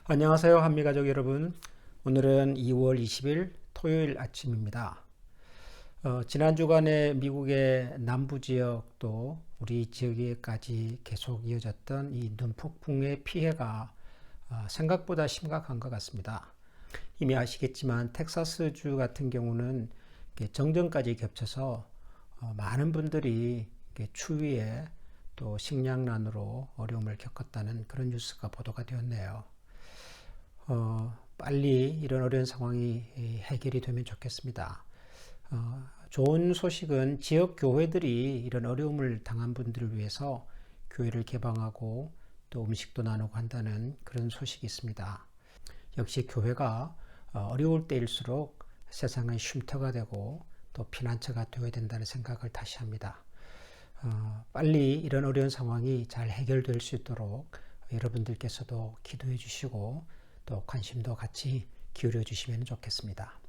안녕하세요, 한미가족 여러분. 오늘은 2월 20일 토요일 아침입니다. 지난 주간에 미국의 남부 지역도 우리 지역에까지 계속 이어졌던 이 눈폭풍의 피해가 생각보다 심각한 것 같습니다. 이미 아시겠지만 텍사스주 같은 경우는 정전까지 겹쳐서 많은 분들이 추위에 또 식량난으로 어려움을 겪었다는 그런 뉴스가 보도가 되었네요. 빨리 이런 어려운 상황이 해결이 되면 좋겠습니다. 좋은 소식은 지역 교회들이 이런 어려움을 당한 분들을 위해서 교회를 개방하고 또 음식도 나누고 한다는 그런 소식이 있습니다. 역시 교회가 어려울 때일수록 세상의 쉼터가 되고 또 피난처가 되어야 된다는 생각을 다시 합니다. 빨리 이런 어려운 상황이 잘 해결될 수 있도록 여러분들께서도 기도해 주시고 또 관심도 같이 기울여 주시면 좋겠습니다.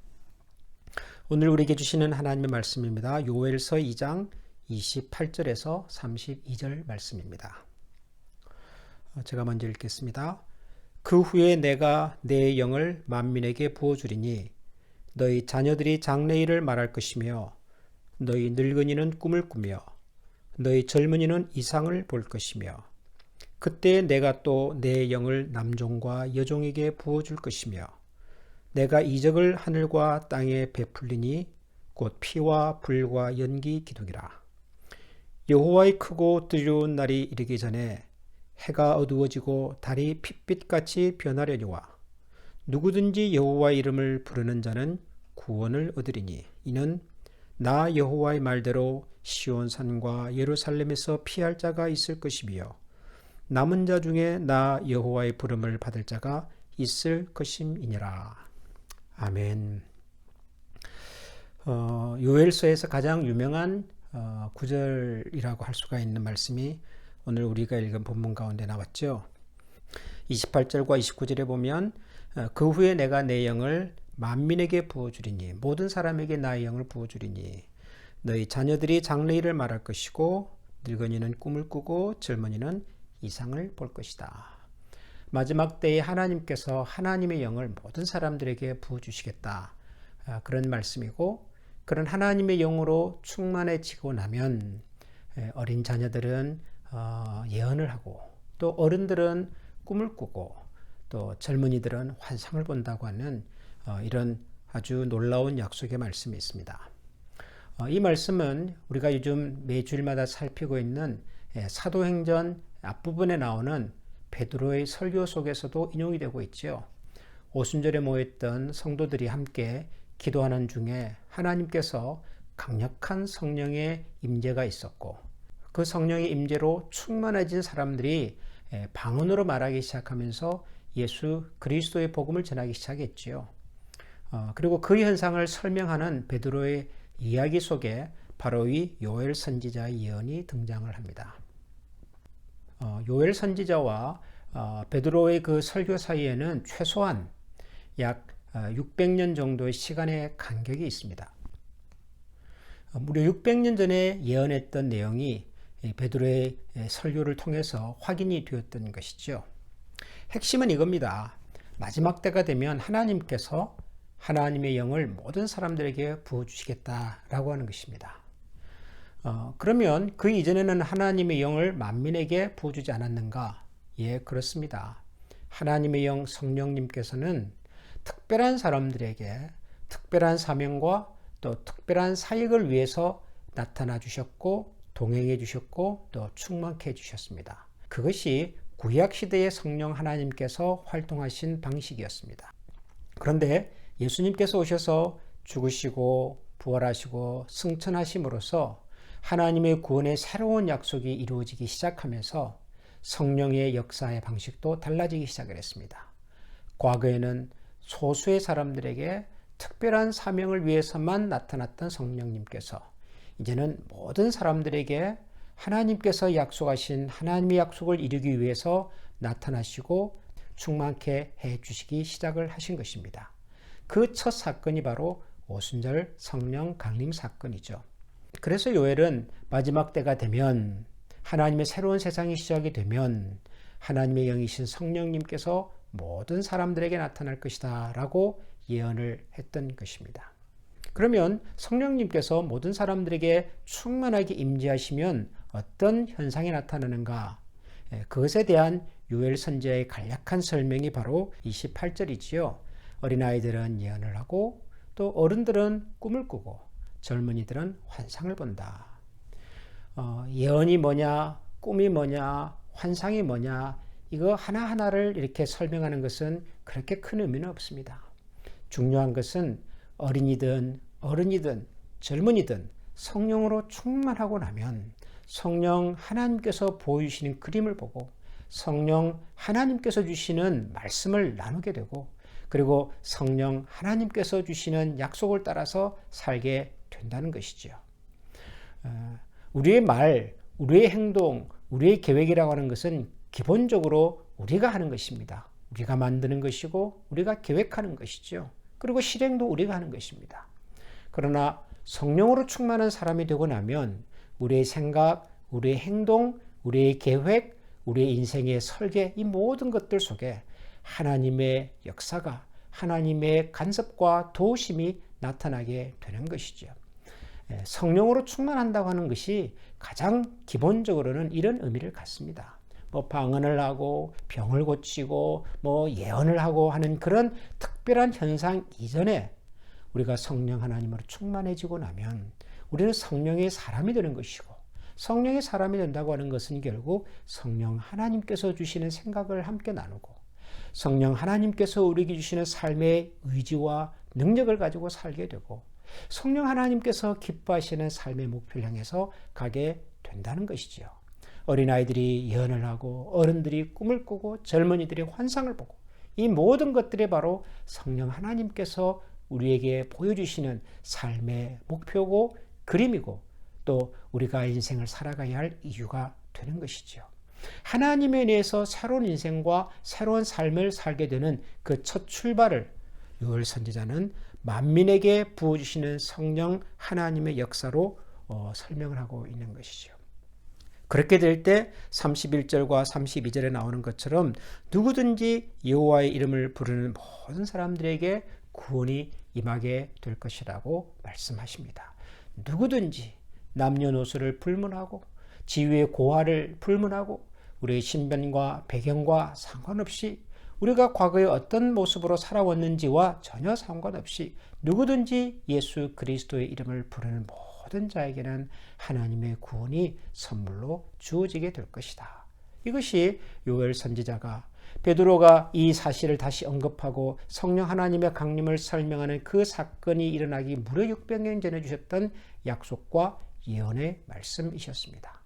오늘 우리에게 주시는 하나님의 말씀입니다. 요엘서 2장 28절에서 32절 말씀입니다. 제가 먼저 읽겠습니다. 그 후에 내가 내 영을 만민에게 부어주리니 너희 자녀들이 장래일을 말할 것이며 너희 늙은이는 꿈을 꾸며 너희 젊은이는 이상을 볼 것이며 그때 내가 또 내 영을 남종과 여종에게 부어줄 것이며 내가 이적을 하늘과 땅에 베풀리니 곧 피와 불과 연기 기둥이라. 여호와의 크고 두려운 날이 이르기 전에 해가 어두워지고 달이 핏빛같이 변하려니와 누구든지 여호와의 이름을 부르는 자는 구원을 얻으리니 이는 나 여호와의 말대로 시온산과 예루살렘에서 피할 자가 있을 것이며 남은 자 중에 나 여호와의 부름을 받을 자가 있을 것임이니라. 아멘. 요엘서에서 가장 유명한 구절이라고 할 수가 있는 말씀이 오늘 우리가 읽은 본문 가운데 나왔죠. 28절과 29절에 보면 그 후에 내가 내 영을 만민에게 부어주리니 모든 사람에게 나의 영을 부어주리니 너희 자녀들이 장래일을 말할 것이고 늙은이는 꿈을 꾸고 젊은이는 이상을 볼 것이다. 마지막 때에 하나님께서 하나님의 영을 모든 사람들에게 부어주시겠다. 그런 말씀이고 그런 하나님의 영으로 충만해지고 나면 어린 자녀들은 예언을 하고 또 어른들은 꿈을 꾸고 또 젊은이들은 환상을 본다고 하는 이런 아주 놀라운 약속의 말씀이 있습니다. 이 말씀은 우리가 요즘 매주일마다 살피고 있는 사도행전 앞부분에 나오는 베드로의 설교 속에서도 인용이 되고 있죠. 오순절에 모였던 성도들이 함께 기도하는 중에 하나님께서 강력한 성령의 임재가 있었고 그 성령의 임재로 충만해진 사람들이 방언으로 말하기 시작하면서 예수 그리스도의 복음을 전하기 시작했지요. 그리고 그 현상을 설명하는 베드로의 이야기 속에 바로 이 요엘 선지자의 예언이 등장을 합니다. 요엘 선지자와 베드로의 그 설교 사이에는 최소한 약 600년 정도의 시간의 간격이 있습니다. 무려 600년 전에 예언했던 내용이 베드로의 설교를 통해서 확인이 되었던 것이죠. 핵심은 이겁니다. 마지막 때가 되면 하나님께서 하나님의 영을 모든 사람들에게 부어주시겠다라고 하는 것입니다. 그러면 그 이전에는 하나님의 영을 만민에게 부어주지 않았는가? 예, 그렇습니다. 하나님의 영 성령님께서는 특별한 사람들에게 특별한 사명과 또 특별한 사역을 위해서 나타나 주셨고 동행해 주셨고 또 충만케 해 주셨습니다. 그것이 구약시대의 성령 하나님께서 활동하신 방식이었습니다. 그런데 예수님께서 오셔서 죽으시고 부활하시고 승천하심으로써 하나님의 구원의 새로운 약속이 이루어지기 시작하면서 성령의 역사의 방식도 달라지기 시작을 했습니다. 과거에는 소수의 사람들에게 특별한 사명을 위해서만 나타났던 성령님께서 이제는 모든 사람들에게 하나님께서 약속하신 하나님의 약속을 이루기 위해서 나타나시고 충만케 해주시기 시작을 하신 것입니다. 그 첫 사건이 바로 오순절 성령 강림 사건이죠. 그래서 요엘은 마지막 때가 되면 하나님의 새로운 세상이 시작이 되면 하나님의 영이신 성령님께서 모든 사람들에게 나타날 것이다 라고 예언을 했던 것입니다. 그러면 성령님께서 모든 사람들에게 충만하게 임재하시면 어떤 현상이 나타나는가? 그것에 대한 요엘 선지자의 간략한 설명이 바로 28절이지요. 어린아이들은 예언을 하고 또 어른들은 꿈을 꾸고 젊은이들은 환상을 본다. 예언이 뭐냐, 꿈이 뭐냐, 환상이 뭐냐, 이거 하나하나를 이렇게 설명하는 것은 그렇게 큰 의미는 없습니다. 중요한 것은 어린이든 어른이든 젊은이든 성령으로 충만하고 나면 성령 하나님께서 보여주시는 그림을 보고 성령 하나님께서 주시는 말씀을 나누게 되고 그리고 성령 하나님께서 주시는 약속을 따라서 살게 된다는 것이죠. 우리의 말, 우리의 행동, 우리의 계획이라고 하는 것은 기본적으로 우리가 하는 것입니다. 우리가 만드는 것이고 우리가 계획하는 것이죠. 그리고 실행도 우리가 하는 것입니다. 그러나 성령으로 충만한 사람이 되고 나면 우리의 생각, 우리의 행동, 우리의 계획, 우리의 인생의 설계, 이 모든 것들 속에 하나님의 역사가, 하나님의 간섭과 도우심이 나타나게 되는 것이죠. 성령으로 충만한다고 하는 것이 가장 기본적으로는 이런 의미를 갖습니다. 방언을 하고 병을 고치고 예언을 하고 하는 그런 특별한 현상 이전에 우리가 성령 하나님으로 충만해지고 나면 우리는 성령의 사람이 되는 것이고 성령의 사람이 된다고 하는 것은 결국 성령 하나님께서 주시는 생각을 함께 나누고 성령 하나님께서 우리에게 주시는 삶의 의지와 능력을 가지고 살게 되고 성령 하나님께서 기뻐하시는 삶의 목표를 향해서 가게 된다는 것이지요. 어린아이들이 예언을 하고 어른들이 꿈을 꾸고 젊은이들이 환상을 보고 이 모든 것들이 바로 성령 하나님께서 우리에게 보여주시는 삶의 목표고 그림이고 또 우리가 인생을 살아가야 할 이유가 되는 것이죠. 하나님에 의해서 새로운 인생과 새로운 삶을 살게 되는 그 첫 출발을 요엘 선지자는 만민에게 부어주시는 성령 하나님의 역사로 설명을 하고 있는 것이죠. 그렇게 될 때 31절과 32절에 나오는 것처럼 누구든지 여호와의 이름을 부르는 모든 사람들에게 구원이 임하게 될 것이라고 말씀하십니다. 누구든지 남녀노소를 불문하고 지위의 고하를 불문하고 우리의 신변과 배경과 상관없이 우리가 과거에 어떤 모습으로 살아왔는지와 전혀 상관없이 누구든지 예수 그리스도의 이름을 부르는 모든 자에게는 하나님의 구원이 선물로 주어지게 될 것이다. 이것이 요엘 선지자가 베드로가 이 사실을 다시 언급하고 성령 하나님의 강림을 설명하는 그 사건이 일어나기 무려 600년 전에 주셨던 약속과 예언의 말씀이셨습니다.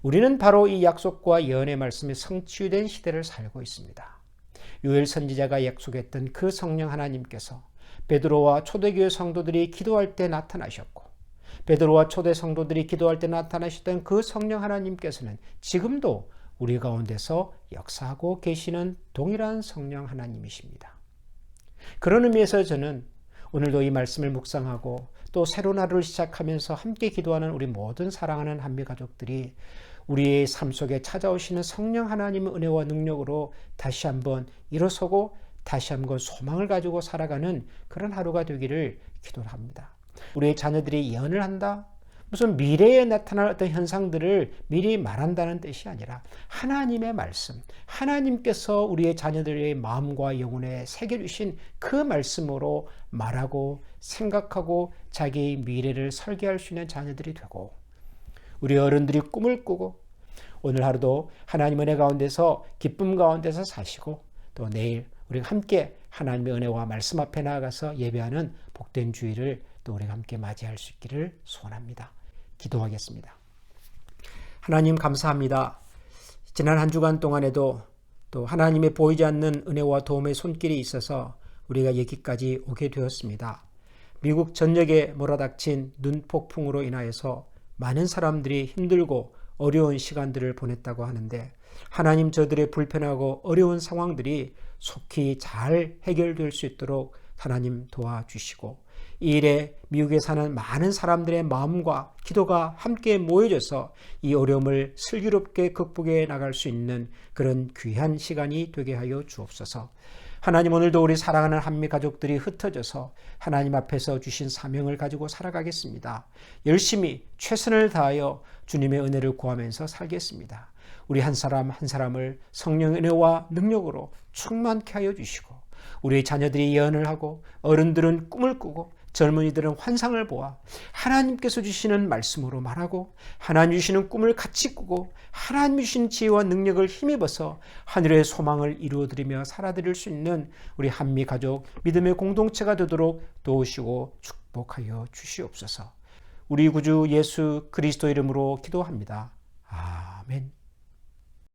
우리는 바로 이 약속과 예언의 말씀이 성취된 시대를 살고 있습니다. 요엘 선지자가 약속했던 그 성령 하나님께서 베드로와 초대교회 성도들이 기도할 때 나타나셨고 베드로와 초대 성도들이 기도할 때 나타나셨던 그 성령 하나님께서는 지금도 우리 가운데서 역사하고 계시는 동일한 성령 하나님이십니다. 그런 의미에서 저는 오늘도 이 말씀을 묵상하고 또 새로운 하루를 시작하면서 함께 기도하는 우리 모든 사랑하는 한미 가족들이 우리의 삶 속에 찾아오시는 성령 하나님의 은혜와 능력으로 다시 한번 일어서고 다시 한번 소망을 가지고 살아가는 그런 하루가 되기를 기도합니다. 우리의 자녀들이 예언을 한다? 무슨 미래에 나타날 어떤 현상들을 미리 말한다는 뜻이 아니라 하나님의 말씀, 하나님께서 우리의 자녀들의 마음과 영혼에 새겨주신 그 말씀으로 말하고 생각하고 자기의 미래를 설계할 수 있는 자녀들이 되고 우리 어른들이 꿈을 꾸고 오늘 하루도 하나님 은혜 가운데서 기쁨 가운데서 사시고 또 내일 우리가 함께 하나님의 은혜와 말씀 앞에 나아가서 예배하는 복된 주일을 또 우리가 함께 맞이할 수 있기를 소원합니다. 기도하겠습니다. 하나님 감사합니다. 지난 한 주간 동안에도 또 하나님의 보이지 않는 은혜와 도움의 손길이 있어서 우리가 여기까지 오게 되었습니다. 미국 전역에 몰아닥친 눈폭풍으로 인하여서 많은 사람들이 힘들고 어려운 시간들을 보냈다고 하는데 하나님 저들의 불편하고 어려운 상황들이 속히 잘 해결될 수 있도록 하나님 도와주시고 이 일에 미국에 사는 많은 사람들의 마음과 기도가 함께 모여져서 이 어려움을 슬기롭게 극복해 나갈 수 있는 그런 귀한 시간이 되게 하여 주옵소서. 하나님, 오늘도 우리 사랑하는 한미 가족들이 흩어져서 하나님 앞에서 주신 사명을 가지고 살아가겠습니다. 열심히 최선을 다하여 주님의 은혜를 구하면서 살겠습니다. 우리 한 사람 한 사람을 성령의 은혜와 능력으로 충만케 하여 주시고, 우리의 자녀들이 예언을 하고 어른들은 꿈을 꾸고 젊은이들은 환상을 보아 하나님께서 주시는 말씀으로 말하고 하나님 주시는 꿈을 같이 꾸고 하나님 주신 지혜와 능력을 힘입어서 하늘의 소망을 이루어드리며 살아드릴 수 있는 우리 한미 가족 믿음의 공동체가 되도록 도우시고 축복하여 주시옵소서. 우리 구주 예수 그리스도 이름으로 기도합니다. 아멘.